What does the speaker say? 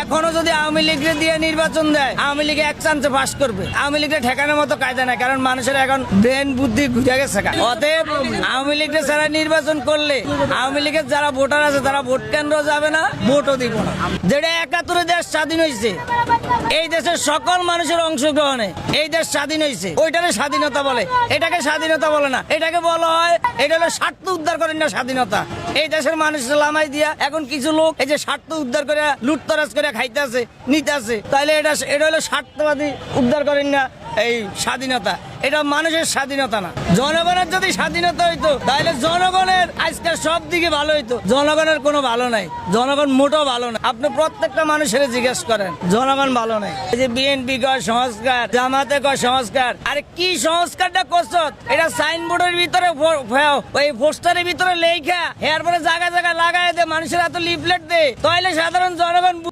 এখনো যদি আওয়ামী লীগকে দিয়ে নির্বাচন দেয় আওয়ামী লীগ এক চান্সে পাস করবে। আওয়ামী লীগকে ঠেকানোর মতো কায়দা নাই, কারণ মানুষের এখন ব্রেন বুদ্ধি ঘুরে গেছে। অতএব আওয়ামী লীগকে ছাড়া নির্বাচন করলে আওয়ামী লীগের যারা ভোটার আছে তারা ভোট কেন্দ্র যাবে না, ভোটও দিব না। যেটা ৭১ দেশ স্বাধীন হয়েছে, এই দেশের সকল মানুষের অংশগ্রহণে এই দেশ স্বাধীন হয়েছে, ওইটাকে স্বাধীনতা বলে। এটাকে স্বাধীনতা বলে না, এটাকে বলা হয় এটা হলো স্বার্থ উদ্ধার করেন না স্বাধীনতা। এই দেশের মানুষের লামাই দিয়া এখন কিছু লোক এই যে স্বার্থ উদ্ধার করে লুটতরাজ করে খাইতে আছে, নিতে আছে, তাইলে এটা হলো স্বার্থবাদী উদ্ধার করেন না এই স্বাধীনতা। এটা মানুষের স্বাধীনতা না। জনগণের যদি স্বাধীনতা হইতো তাহলে জনগণের আজকে সব দিকে ভালো হইতো। জনগণের কোনো ভালো নাই, জনগণ মোটেও ভালো না। আপনি প্রত্যেকটা মানুষের জিজ্ঞেস করেন, জনগণ ভালো নাই। এই যে বিএনপি কয় সংস্কার, জামাতে কয় সংস্কার, আরে কি সংস্কারটা করছো? এটা সাইনবোর্ডের ভিতরে ওই পোস্টারের ভিতরে লেখা, এরপরে জায়গা জায়গা লাগাই দে, মানুষের এত লিফলেট দে, তাইলে সাধারণ জনগণ